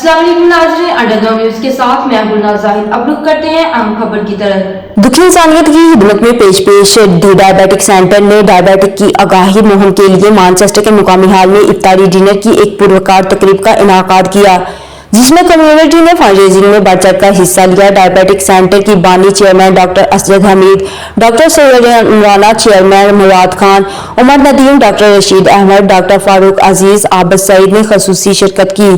अस्सलाम वालेकुम नाज़रीन, अंडरग्राउंड न्यूज़ के साथ मैं गुलनाज़ ज़ाहिद। अब रुख करते हैं अहम खबर की तरफ। दुखी इंसानियत की खिदमत में पेश दी डायबिटिक सेंटर ने डायबिटिक की आगाही मुहिम के लिए मैनचेस्टर के मुकामी हाल में इफ्तारी डिनर की एक पुरवकार तकरीब का इनाकाद किया, जिसमें कम्युनिटी ने फंड रेजिंग में बढ़ चढ़ कर हिस्सा लिया। डायबिटिक सेंटर की बानी chairman doctor Asad Hamid, doctor Syed Imrana, chairman Murad Khan, Umar Nadeem, doctor Rashid Ahmed, doctor Farooq Aziz, Abid Saeed ने खसूसी शिरकत की।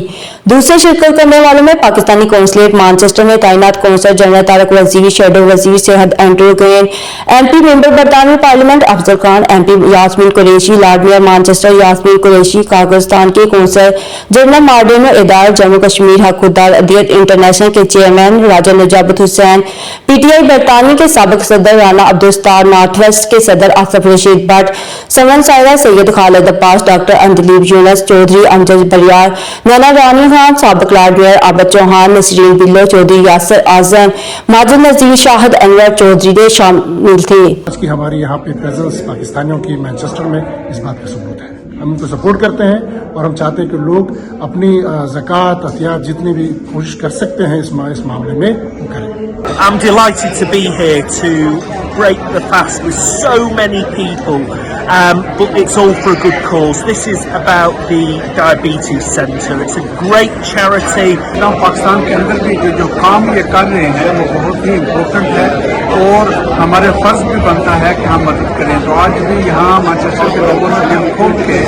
दूसरे शिरकत करने वालों में पाकिस्तानी कौंसलेट मैनचेस्टर में तैनात कौंसल जनरल तारक वजीर, शेडो वजीर सेहत एंड्रू ग्रेन, MP मेंबर बरतानवी parliament Afzal Khan, MP Yasmin Qureshi, lord mayor Manchester Yasmin Qureshi, Pakistan के कौंसल जनरल मार्डेनो इदार, जम्मू कश्मीर हकूकदार अदियत इंटरनेशनल के चेयरमैन राजा नजाबत हुसैन, PTI बरतानवी के साबिक सदर राना अब्दुस्तार, नॉर्थ वेस्ट के सदर आसफ रशीद भट्ट, समन सायरा, सैयद खालिद अब्बास, डॉक्टर अंजलीब यूनस चौधरी, अमजद बरियार, नैना रानी खान, साबिक लॉर्ड मेयर आबद चौहान, नसरीन बिल्लो चौधरी, यासर आजम, माजिद नजीर, शाहिद अनवर चौधरी ने शामिल थे। आज की हमारी यहाँ पे प्रेजेंस पाकिस्तानियों की मैनचेस्टर में इस बात का सबूत है। हम उनको सपोर्ट करते हैं और हम चाहते हैं कि लोग अपनी ज़कात अतियात जितनी भी कोशिश कर सकते हैं इस मामले में वो करें। I'm delighted to be here to break the fast with so many people, but it's all for a good cause. This is about the Diabetes Centre. It's a great charity. Pakistan के अंदर भी जो काम ये कर रहे हैं वो बहुत ही इम्पोर्टेंट है और हमारे फर्ज भी बनता है कि हम मदद करें। तो आज भी यहाँ मैनचेस्टर के लोगों ने दिल खोल के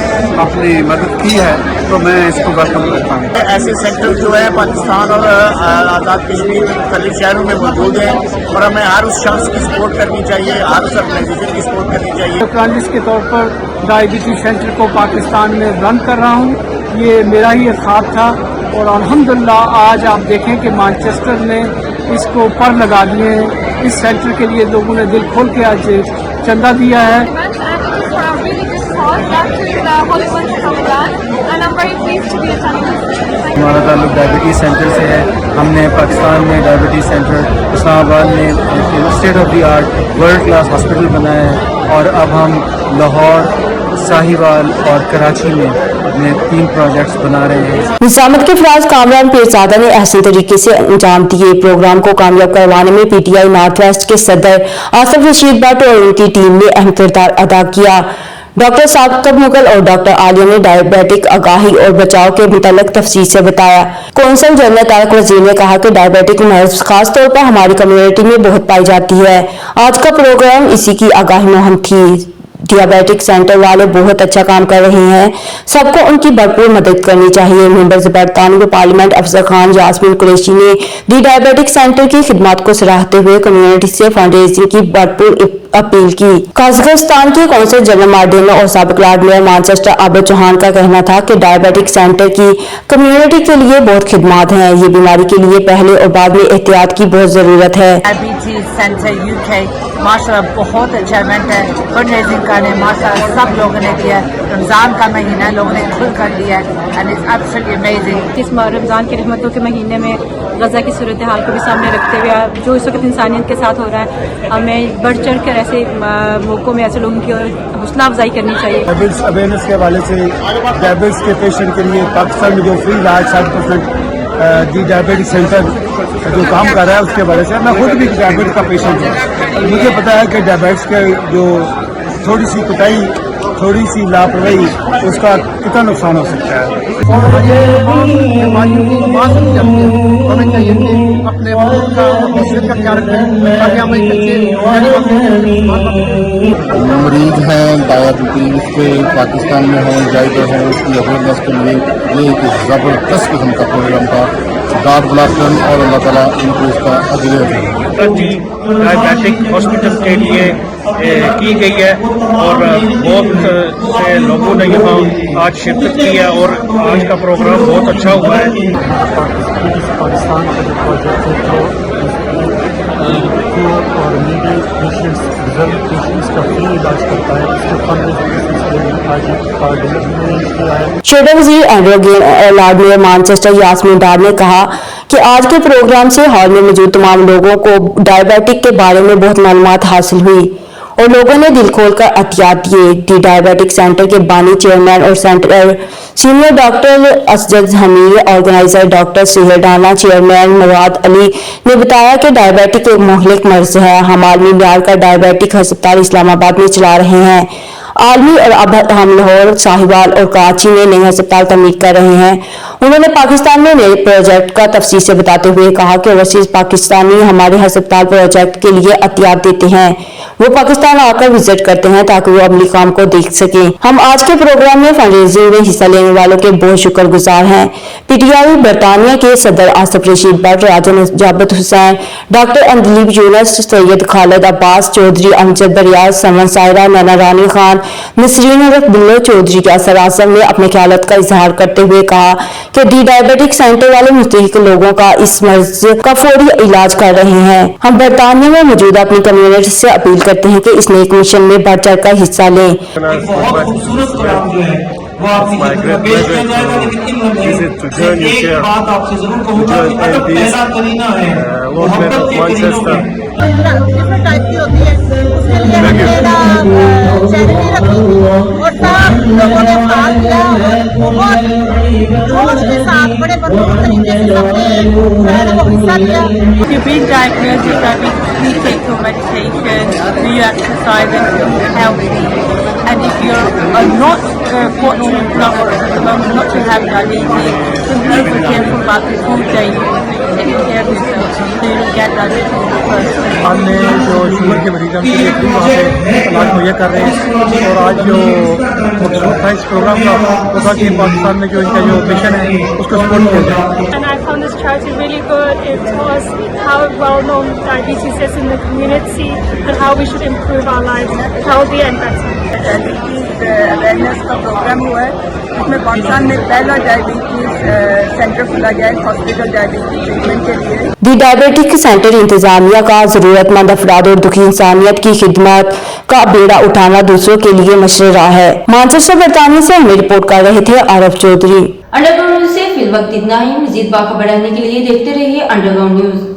अपनी मदद की है, तो मैं इसको वेलकम करता हूँ। ऐसे सेंटर जो है पाकिस्तान और आज़ाद कश्मीर मुख्तलिफ शहरों में मौजूद हैं और हमें हर उस शख्स की सपोर्ट करनी चाहिए, हर उस ऑर्गेनाइजेशन की सपोर्ट करनी चाहिए। जर्नलिस्ट के तौर पर डायबिटीज सेंटर को पाकिस्तान में रन कर रहा हूँ, ये मेरा ही ख्वाब था और अल्हम्दुलिल्लाह आज आप देखें कि मैनचेस्टर ने इसको पर लगा दिए हैं। इस सेंटर के लिए लोगों ने दिल खोल के आज चंदा दिया है। हमारा ताल्लुक डायबिटीज़ सेंटर से है। हमने पाकिस्तान में डायबिटीज़ सेंटर, इस्लामाबाद में state of the art world class hospital बनाया है और अब हम लाहौर, साहिवाल और कराची में अपने 3 प्रोजेक्ट्स बना रहे हैं। निजामत के फराज कामरान पीरजादा ने अहसन तरीके से अंजाम दिए। प्रोग्राम को कामयाब करवाने में PTI नॉर्थ वेस्ट के सदर आसफ रशीद भट्ट और उनकी टीम ने अहम किरदार अदा किया। डॉक्टर साकिब मुगल और डॉक्टर आलिया ने डायबिटिक आगाही और बचाव के मुतालिक तफसील से बताया। कौंसल जनरल तारक वजीर ने कहा कि डायबिटिक मर्ज खास तौर पर हमारी कम्युनिटी में बहुत पाई जाती है। आज का प्रोग्राम इसी की आगाही मुहिम थी। डायबिटिक सेंटर वाले बहुत अच्छा काम कर रहे हैं, सबको उनकी भरपूर मदद करनी चाहिए। मेंबर बरतानवी पार्लियामेंट अफजल खान, यास्मीन कुरैशी ने दी डायबिटिक सेंटर की खिदमत को सराहते हुए कम्युनिटी से फंड रेजिंग की भरपूर अपील की। काज़ाकिस्तान के कौंसल जनरल मार्डेनो और साबिक लॉर्ड मेयर मैनचेस्टर आबद चौहान का कहना था कि डायबिटिक सेंटर की कम्युनिटी के लिए बहुत खिदमत हैं। ये बीमारी के लिए पहले और बाद में एहतियात की बहुत जरूरत है। डायबिटीज सेंटर UK माशाल्लाह बहुत अच्छा इवेंट है। फंड रेजिंग करने माशाल्लाह सब लोगों ने दिया। रमजान का महीना लोगों ने खुल कर दिया एंड इट्स एब्सोल्युटली अमेजिंग। इस रमजान की रहमतों के महीने में गजा की सूरत हाल को भी सामने रखते हुए जो इस वक्त इंसानियत के साथ हो रहा है, हमें बढ़ चढ़ कर ऐसे मौक़ों में ऐसे लोगों की हौसला अफजाई करनी चाहिए। डायबिटीज अवेयरनेस के हवाले से डायबिटीज के पेशेंट के लिए पाकिस्तान में जो फ्री इलाज 60% दी डायबिटिक सेंटर जो काम कर रहा है उसके बारे से, मैं खुद भी डायबिटीज का पेशेंट हूँ। मुझे पता है कि डायबिटीज के जो थोड़ी सी कोताही, थोड़ी सी लापरवाही, उसका कितना नुकसान हो सकता है। हमें चाहिए कि अपने का ख्याल रखें ताकि हम मरीज हैं डायबिटीज के पाकिस्तान में हों जायदा हों, उसकी अवेयरनेस के लिए ये एक ज़बरदस्त किस्म का प्रोग्राम था। गॉड ब्लेस देम और अल्लाह ताला इनको इसका अजर तरजीह डायबिटिक हॉस्पिटल के लिए की गई है और बहुत से लोगों ने यहाँ आज शिरकत की है और आज का प्रोग्राम बहुत अच्छा हुआ है। पाकिस्तान का जो प्रोजेक्ट है और नीडी पेशेंट्स, रिजर्व पेशेंट्स का फ्री इलाज करता है, इसके फंड शेडो वजीर एंड्रू ग्रेन और लॉर्ड मेयर मैनचेस्टर यास्मीन डार ने कहा कि आज के प्रोग्राम से हॉल में मौजूद तमाम लोगों को डायबिटिक के बारे में बहुत मालूमात हासिल हुई। और लोगों ने दिल खोलकर एहतियात दिए। दी डायबिटिक सेंटर के बानी चेयरमैन और centre senior doctor Asjad Hamid, organiser doctor Suhail Rana, chairman Murad Ali ने बताया कि डायबिटिक एक मुहलिक मर्ज है। हम आलमी म्यार का डायबिटिक अस्पताल इस्लामाबाद में चला रहे हैं। आलमी और अब हम लाहौर, साहिवाल और कराची में नए अस्पताल तमीर कर रहे हैं। उन्होंने पाकिस्तान में नए प्रोजेक्ट का तफसील से बताते हुए कहा कि ओवरसीज पाकिस्तानी हमारे अस्पताल प्रोजेक्ट के लिए एहतियात देते हैं। वो पाकिस्तान आकर विजिट करते हैं ताकि वो अमली काम को देख सकें। हम आज के प्रोग्राम में फंड रेजिंग में हिस्सा लेने वालों के बहुत शुक्रगुजार हैं। पीटीआई बरतानिया के सदर आसफ रशीद भट्ट, राजा नजाबत हुसैन, डॉक्टर अंदलीब यूनस, सैयद खालिद अब्बास चौधरी, अमजद बरियाज, समन सायरा, नैना रानी खान, नसरीन और बिल्लो चौधरी के असर आजम ने अपने ख्यालात का इजहार करते हुए कहा कि दी डायबिटिक सेंटर वाले मुस्तहिक लोगों का इस मर्ज का फौरी इलाज कर रहे हैं। हम बरतानिया में मौजूद अपनी कम्युनिटी से अपील करते हैं कि इस नेक मिशन में बढ़ चढ़ कर हिस्सा लें। बहुत खूबसूरत प्रोग्राम जो है वो आपकी खिदमत में पेश किया जाएगा, लेकिन एक बात आपसे जरूर कहूंगा कि अदब पैदा करीना है, मोहब्बत के करीनों में डिफरेंट टाइप की होती है, उसके लिए मेरा चैरिटी रखी और सब लोगों ने साथ दिया और जोश के साथ बड़े भरपूर तरीके से सबने वो हिस्सा लिया। If you've been diagnosed with diabetes, please take your medication, do your exercise and eat healthy. And if you're not fortunate enough at the moment not to have diabetes, then please be careful about the food that you take care of yourself so you don't get diabetes first. हमने जो sugar के मरीज हैं उनके लिए free वहाँ पे इलाज मुहैया कर रहे हैं। और आज जो मकसूद था इस प्रोग्राम का वो था कि पाकिस्तान में जो इनका जो मिशन है उसको सपोर्ट किया जाए। And I found this charity really good. It was how well known diabetes is in the community and how we should improve our lives healthy and better. Diabetes awareness का programme हुआ है, इसमें पाकिस्तान में पहला diabetes centre खोला गया है, hospital diabetes treatment के लिए। दी डायबिटिक सेंटर इंतजामिया का जरूरतमंद अफराद और दुखी इंसानियत की खिदमत का बेड़ा उठाना दूसरों के लिए मशरा है। मानचेस्टर बरतानिया से हमें रिपोर्ट कर रहे थे आरफ चौधरी। अंडरग्राउंड न्यूज से फिल वक्त इतना ही। मजीद बाखबर रहने के लिए देखते रहिए अंडरग्राउंड न्यूज।